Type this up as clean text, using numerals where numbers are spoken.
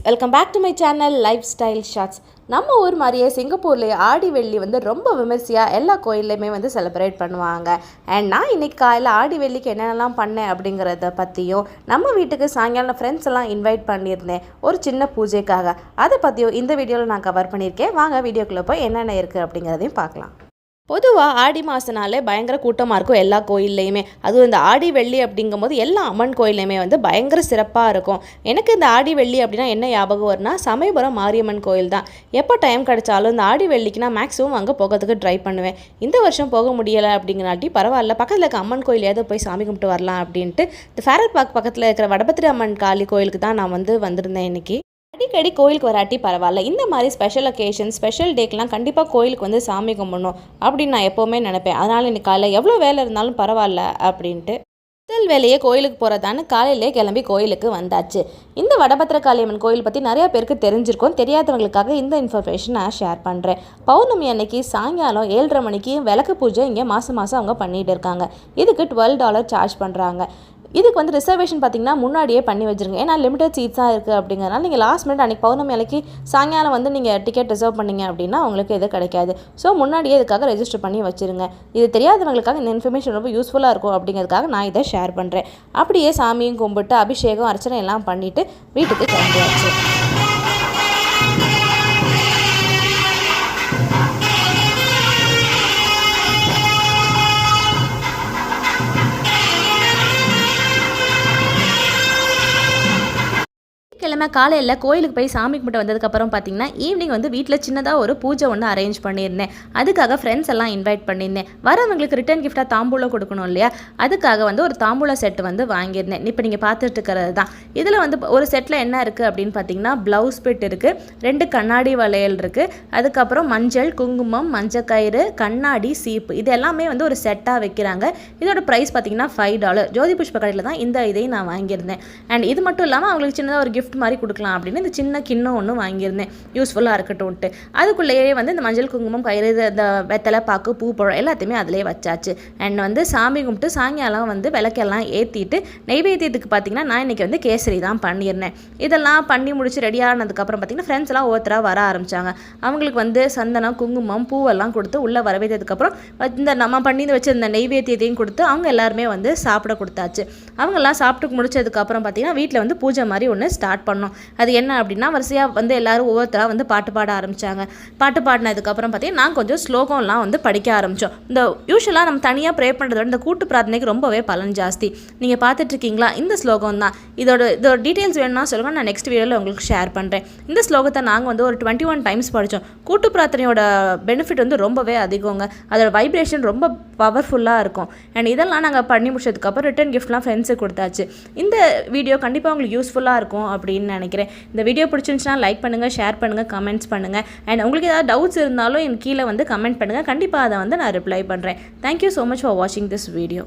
Welcome back to my channel lifestyle shorts. நம்ம ஊர் மாதிரியே சிங்கப்பூர்லேயே ஆடி வெள்ளி ரொம்ப விமர்சையாக எல்லா கோயில்லையுமே செலிப்ரேட் பண்ணுவாங்க. அண்ட் நான் இன்றைக்கி காலையில் ஆடி வெள்ளிக்கு என்னென்னலாம் பண்ணேன் அப்படிங்கிறத பற்றியும், நம்ம வீட்டுக்கு சாயங்காலம் ஃப்ரெண்ட்ஸ் எல்லாம் இன்வைட் பண்ணியிருந்தேன் ஒரு சின்ன பூஜைக்காக, அதை பற்றியும் இந்த வீடியோவில் நான் கவர் பண்ணியிருக்கேன். வாங்க வீடியோக்குள்ளே போய் என்னென்ன இருக்குது அப்படிங்கிறதையும் பார்க்கலாம். பொதுவாக ஆடி மாதனாலே பயங்கர கூட்டமாக இருக்கும் எல்லா கோயில்லையுமே. அதுவும் இந்த ஆடி வெள்ளி அப்படிங்கும்போது எல்லா அம்மன் கோயில்லையுமே பயங்கர சிறப்பாக இருக்கும். எனக்கு இந்த ஆடி வெள்ளி அப்படின்னா என்ன ஞாபகம் வரும்னா, சமயபுரம் மாரியம்மன் கோயில் தான். எப்போ டைம் கிடைச்சாலும் இந்த ஆடி வெள்ளிக்கு நான் மேக்ஸிமம் அங்கே போகிறதுக்கு ட்ரை பண்ணுவேன். இந்த வருஷம் போக முடியலை அப்படிங்கிறனாட்டி பரவாயில்ல, பக்கத்தில் இருக்க அம்மன் கோயிலையாவது போய் சாமி கும்பிட்டு வரலாம் அப்படின்ட்டு இந்த ஃபேரட் பார்க் பக்கத்தில் இருக்கிற வடபத்திரி அம்மன் காளி கோயிலுக்கு தான் நான் வந்திருந்தேன். இன்றைக்கி அடிக்கடி கோயிலுக்கு வராட்டி பரவாயில்ல, இந்த மாதிரி ஸ்பெஷல் ஒகேஷன் ஸ்பெஷல் டேக்கெலாம் கண்டிப்பாக கோயிலுக்கு சாமி கும்பிடணும் அப்படின்னு நான் எப்போவுமே நினைப்பேன். அதனால் இன்னைக்கு காலையில் எவ்வளோ வேலை இருந்தாலும் பரவாயில்ல அப்படின்ட்டு முதல் வேலையே கோயிலுக்கு போகிறதான்னு காலையிலே கிளம்பி கோயிலுக்கு வந்தாச்சு. இந்த வடபத்திரகாளியம்மன் கோயில் பற்றி நிறையா பேருக்கு தெரிஞ்சிருக்கும். தெரியாதவங்களுக்காக இந்த இன்ஃபர்மேஷன் நான் ஷேர் பண்ணுறேன். பௌர்ணமி அன்னைக்கு சாயங்காலம் 7:30 மணிக்கு விளக்கு பூஜை இங்கே மாதம் அவங்க பண்ணிகிட்டு இருக்காங்க. இதுக்கு $12 சார்ஜ் பண்ணுறாங்க. இதுக்கு ரிசர்வேஷன் பார்த்திங்கன்னா முன்னாடியே பண்ணி வச்சுருங்க. ஏன்னா லிமிடெட் சீட்ஸாக இருக்குது அப்படிங்கிறனால நீங்கள் லாஸ்ட் மினிட் அன்றைக்கி பௌர்ணமி அன்னைக்கு சாயங்காலம் நீங்கள் டிக்கெட் ரிசர்வ் பண்ணிங்க அப்படின்னா உங்களுக்கு எது கிடைக்காது. ஸோ முன்னாடியே இதுக்காக ரெஜிஸ்டர் பண்ணி வச்சுருங்க. இது தெரியாதவங்களுக்காக இந்த இன்ஃபர்மேஷன் ரொம்ப யூஸ்ஃபுல்லாக இருக்கும் அப்படிங்கிறதுக்காக நான் இதை ஷேர் பண்ணுறேன். அப்படியே சாமியும் கும்பிட்டு அபிஷேகம் அர்ச்சனை எல்லாம் பண்ணிவிட்டு வீட்டுக்கு கிளம்பியாச்சு. கிழமை காலையில் கோயிலுக்கு போய் சாமி கும்பிட்டு வந்ததுக்கப்புறம் பார்த்திங்கன்னா ஈவினிங் வீட்டில் சின்னதாக ஒரு பூஜை ஒன்று அரேஞ்ச் பண்ணியிருந்தேன். அதுக்காக ஃப்ரெண்ட்ஸ் எல்லாம் இன்வைட் பண்ணியிருந்தேன். வரவங்களுக்கு ரிட்டர்ன் கிஃப்டாக தாம்பூலம் கொடுக்கணும் இல்லையா, அதுக்காக ஒரு தாம்பூல செட்டு வாங்கியிருந்தேன். இப்போ நீங்கள் பார்த்துட்டு இருக்கிறது தான். இதில் ஒரு செட்டில் என்ன இருக்குது அப்படின்னு பார்த்தீங்கன்னா, ப்ளவுஸ் பிட் இருக்குது, 2 கண்ணாடி வளையல் இருக்குது, அதுக்கப்புறம் மஞ்சள், குங்குமம், மஞ்சக்கயிறு, கண்ணாடி, சீப்பு, இது எல்லாமே ஒரு செட்டாக வைக்கிறாங்க. இதோட ப்ரைஸ் பார்த்திங்கன்னா $5. ஜோதி புஷ்ப கடையில் தான் இதையும் நான் வாங்கியிருந்தேன். அண்ட் இது மட்டும் இல்லாமல் அவங்களுக்கு சின்னதாக ஒரு கிஃப்ட் மாதிரி கொடுக்கலாம் அப்படின்னு இந்த சின்ன கிண்ணம் ஒன்று வாங்கியிருந்தேன், யூஸ்ஃபுல்லாக இருக்கட்டும்ட்டு. அதுக்குள்ளேயே இந்த மஞ்சள், குங்குமம், கயிறு, இந்த வெத்தலை பாக்கு, பூ, பழம் எல்லாத்தையுமே அதிலே வச்சாச்சு. அண்ட் சாமி கும்பிட்டு சாயங்காலம் விளக்கெல்லாம் ஏற்றிட்டு நெய்வேத்தியத்துக்கு பார்த்தீங்கன்னா நான் இன்றைக்கி கேசரி தான் பண்ணியிருந்தேன். இதெல்லாம் பண்ணி முடிச்சு ரெடி ஆனதுக்கப்புறம் பார்த்தீங்கன்னா ஃப்ரெண்ட்ஸ் எல்லாம் ஒவ்வொருத்தராக வர ஆரம்பித்தாங்க. அவங்களுக்கு சந்தனம், குங்குமம், பூவெல்லாம் கொடுத்து உள்ளே வரவேற்றதுக்கப்புறம் இந்த நம்ம பண்ணி வச்சிருந்த நெய்வேத்தியத்தையும் கொடுத்து அவங்க எல்லாருமே சாப்பிட கொடுத்தாச்சு. அவங்கெல்லாம் சாப்பிட்டு முடிச்சதுக்கப்புறம் பார்த்தீங்கன்னா வீட்டில் பூஜை மாதிரி ஒன்று ஸ்டார்ட் பண்ணோம். அது என்ன அப்படின்னா, வரிசையாக எல்லாரும் ஒவ்வொருத்தராக பாட்டு பாட ஆரம்பித்தாங்க. பாட்டு பாடினதுக்கப்புறம் பார்த்தீங்கன்னா நான் கொஞ்சம் ஸ்லோகம்லாம் படிக்க ஆரம்பித்தோம். இந்த யூஸ்வலாக நம்ம தனியாக ப்ரே பண்ணுறதோட இந்த கூட்டு பிரார்த்தனைக்கு ரொம்பவே பலன் ஜாஸ்தி. நீங்கள் பார்த்துட்ருக்கீங்களா, இந்த ஸ்லோகம் தான். இதோட டீட்டெயில்ஸ் வேணும்னா சொல்லுங்கள், நான் நெக்ஸ்ட் வீடியோவில் உங்களுக்கு ஷேர் பண்ணுறேன். இந்த ஸ்லோகத்தை நாங்கள் ஒரு 21 டைம்ஸ் படித்தோம். கூட்டு பிரார்த்தனையோட பெனிஃபிட் ரொம்பவே அதிகங்க. அதோட வைப்ரேஷன் ரொம்ப பவர்ஃபுல்லாக இருக்கும். அண்ட் இதெல்லாம் நாங்கள் பண்ணி முடிச்சதுக்கப்புறம் ரிட்டர்ன் கிஃப்ட்லாம் ஃப்ரெண்ட்ஸுக்கு கொடுத்தாச்சு. இந்த வீடியோ கண்டிப்பாக உங்களுக்கு யூஸ்ஃபுல்லாக இருக்கும் அப்படின்னு நினைக்கிறேன். இந்த வீடியோ பிடிச்சிருந்துச்சுன்னா லைக் பண்ணுங்கள், ஷேர் பண்ணுங்கள், கமெண்ட்ஸ் பண்ணுங்கள். அண்ட் உங்களுக்கு ஏதாவது டவுட்ஸ் இருந்தாலும் என் கீழே கமெண்ட் பண்ணுங்கள். கண்டிப்பாக அதை நான் ரிப்ளை பண்ணுறேன். தேங்க்யூ ஸோ மச் ஃபார் வாட்சிங் திஸ் வீடியோ.